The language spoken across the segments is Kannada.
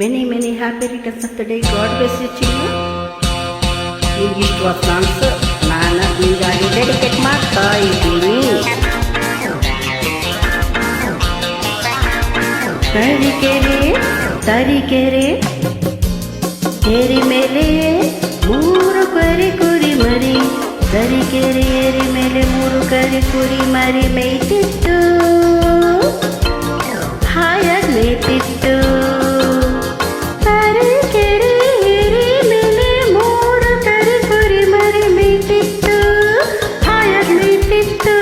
Many happy returns of the day. God bless you Chinnu. ನಿಮ್ಗೆ ಇಷ್ಟವಾದ ಸಾಂಗ್ಸ್ ನಾನು ನಿಮಗಾಗಿ ಡೆಡಿಕೇಟ್ ಮಾಡ್ತಾ ಇದ್ದೀನಿ. ತರೀಕೆರೆ ಏರಿ ಮೇಲೆ ಮೂರು ಕರಿ ಕುರಿ ಮರಿ, ತರೀಕೆರೆ ಏರಿ ಮೇಲೆ ಮೂರು ಕರಿ ಕುರಿ ಮರಿ ಮೇಯ್ತಿತ್ತು, ಹಾಯಾಗಿ ಮೇಯ್ತಿತ್ತು. ತರೀಕೆರೆ ಏರಿ ಮೇಲೆ ಮೂರು ಕರಿ ಕುರಿ ಮರಿ ಮೇಯ್ತಿತ್ತು, ಹಾಯಾಗಿ ಮೇಯ್ತಿತ್ತು.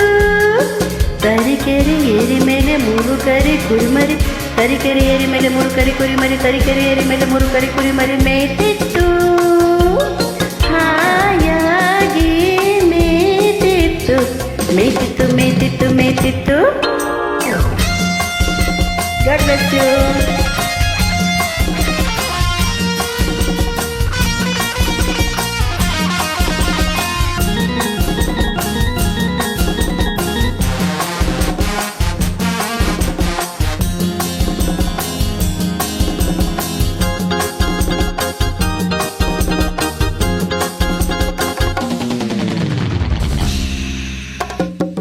ತರೀಕೆರೆ ಏರಿ ಮೇಲೆ ಮೂರು ಕರಿ ಕುರಿ ಮರಿ, ತರೀಕೆರೆ ಏರಿ ಮೇಲೆ ಮೂರು ಕರಿ ಕುರಿ ಮರಿ, ತರೀಕೆರೆ ಏರಿ ಮೇಲೆ ಮೂರು ಕರಿ ಕುರಿ ಮರಿ ಮೇಯ್ತಿತ್ತು, ಹಾಯಾಗಿ ಮೇಯ್ತಿತ್ತು, ಮೇಯ್ತಿತ್ತು ಮೇಯ್ತಿತ್ತು ಮೇಯ್ತಿತ್ತು. God bless you.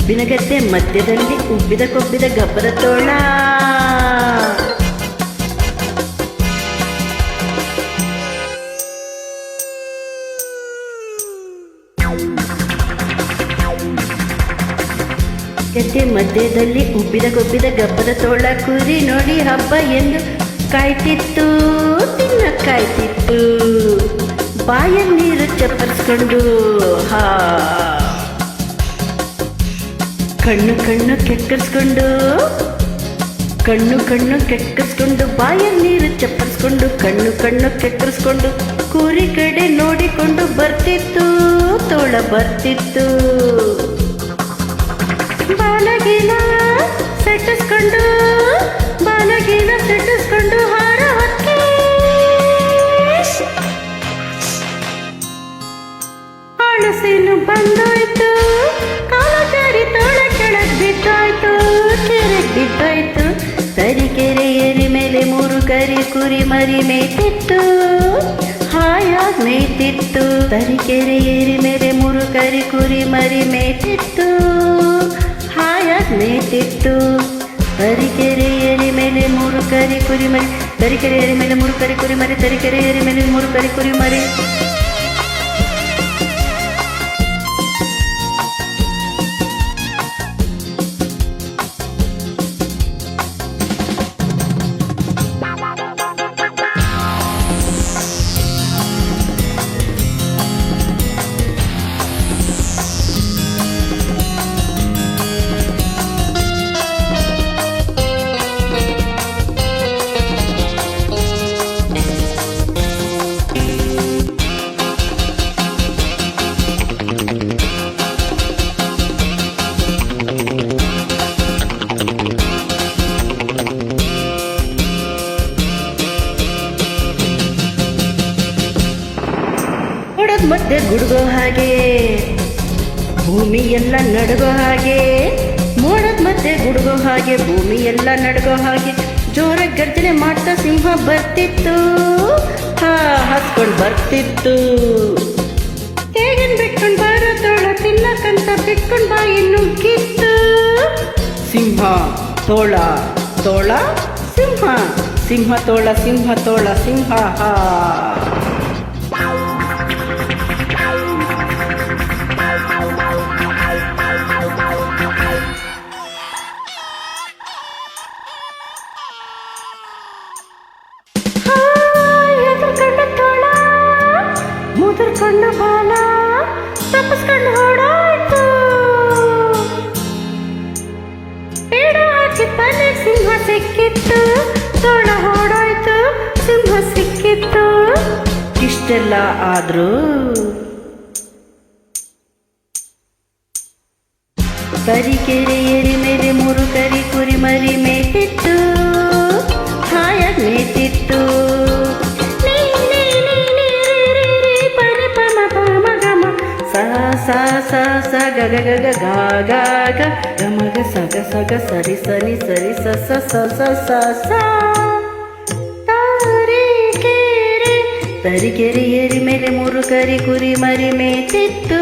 ಬಿನಗದ್ದೆ ಮಧ್ಯದಲ್ಲಿ ಉಬ್ಬಿದ ಕೊಬ್ಬಿದ ಗಬ್ಬರ ತೋಳ, ಗದ್ದೆ ಮಧ್ಯದಲ್ಲಿ ಉಬ್ಬಿದ ಕೊಬ್ಬಿದ ಗಬ್ಬರ ತೋಳ, ಕುರಿ ನೋಡಿ ಹಬ್ಬ ಎಂದು ಕಾಯ್ತಿತ್ತು, ತಿನ್ನ ಕಾಯ್ತಿತ್ತು. ಬಾಯಲ್ಲಿ ನೀರು ಚಪ್ಪರಿಸ್ಕೊಂಡು ಕಣ್ಣು ಕೆಕ್ಕರಿಸ್ಕೊಂಡು, ಕಣ್ಣು ಕೆಕ್ಕರಿಸ್ಕೊಂಡು, ಬಾಯಲ್ಲಿ ನೀರು ಚಪ್ಪರಿಸ್ಕೊಂಡು, ಕಣ್ಣು ಕೆಕ್ಕರಿಸ್ಕೊಂಡು, ಕುರಿ ಕಡೆ ನೋಡಿಕೊಂಡು ಬರ್ತಿತ್ತು, ತೋಳ ಬರ್ತಿತ್ತು. ಬಾಲಗೀನ ಸೆಟ್ಟಿಸ್ಕೊಂಡು ಹಾರ ಹೊಕ್ಕೆ ಆಳಸೇನು ಬಂದೋಯ್ತು, ಕಾಲಚಾರಿ ತೋಳ ಕೆಳಗ್ ಬಿದ್ದಾಯ್ತು, ಕೆರೆಗ್ ಬಿದ್ದಾಯ್ತು. ತರೀಕೆರೆ ಏರಿ ಮೇಲೆ ಮೂರು ಕರಿ ಕುರಿ ಮರಿ ಮೇಯ್ತಿತ್ತು, ಹಾಯಾಗಿ ಮೇಯ್ತಿತ್ತು. ತರೀಕೆರೆ ಏರಿ ಮೇಲೆ ಮೂರು ಕರಿ ಕುರಿ ಮರಿ ಮೇಯ್ತಿತ್ತು, ಹಾಯಾಗಿ ಮೇಯ್ತಿತ್ತು. ತರೀಕೆರೆ ಏರಿ ಮೇಲೆ ಮೂರು ಕರಿ ಕುರಿ ಮರಿ, ತರೀಕೆರೆ ಏರಿ ಮೇಲೆ ಮೂರು ಕರಿ ಕುರಿ ಮರಿ, ತರೀಕೆರೆ ಏರಿ ಮೇಲೆ ಮೂರು ಕರಿ ಕುರಿ ಮರಿ. ಮಧ್ಯೆ ಗುಡುಗೋ ಹಾಗೆ ಭೂಮಿ ಎಲ್ಲ ನಡುಗೋ ಹಾಗೆ, ಮೋಡದ ಮಧ್ಯೆ ಗುಡುಗೋ ಹಾಗೆ ಭೂಮಿ ಎಲ್ಲ ನಡುಗೋ ಹಾಗೆ, ಜೋರ ಗರ್ಜನೆ ಮಾಡ್ತಾ ಸಿಂಹ ಬರ್ತಿತ್ತು, ಹಸ್ಕೊಂಡು ಬರ್ತಿತ್ತು. ಹೇಗನ್ ಬಿಟ್ಕೊಂಡು ಬಾರೋ ತೋಳ ತಿನ್ನಕಂತ ಬಿಟ್ಕೊಂಡು ಬಾಯಿ ನುಗ್ಗಿತ್ತು. ಸಿಂಹ ತೋಳ ತೋಳ ಸಿಂಹ, ಸಿಂಹ ತೋಳ ಸಿಂಹ ತೋಳ ಸಿಂಹ. ಮುದುರ್ಕೊಂಡು ಬಾಲ ತಪ್ಪಿಸ್ಕೊಂಡು ಓಡಾಯ್ತು, ಬೇಡ ಹಾಕಿ ತಲೆ ಸಿಂಹ ಸಿಕ್ಕಿತ್ತು, ತೋಳ ಓಡಾಯ್ತು, ಸಿಂಹ ಸಿಕ್ಕಿತ್ತು. ಇಷ್ಟೆಲ್ಲ ಆದ್ರೂ ತರೀಕೆರೆ ಏರಿ ಮೇಲೆ ಮೂರು ಕರಿ ಕುರಿ ಮರಿ ಮೇಯ್ತಿತ್ತು, ಹಾಯಾಗಿ ಮೇಯ್ತಿತ್ತು. ಸ ಸ ಸ ಗ ಗ ಗ ಗ ಗ ಗ ಗ ಗ ಮ ಗ ಸ ಗ ಸ ಗ ಸರಿ ಸರಿ ಸರಿ ಸ ಸ ಸ ಸ ಸ ಸ ತ ರೇ ತರೀಕೆರೆ ಏರಿ ಮೇಲೆ ಮೂರು ಕರಿ ಕುರಿ ಮರಿ ಮೇಯ್ತಿತ್ತು.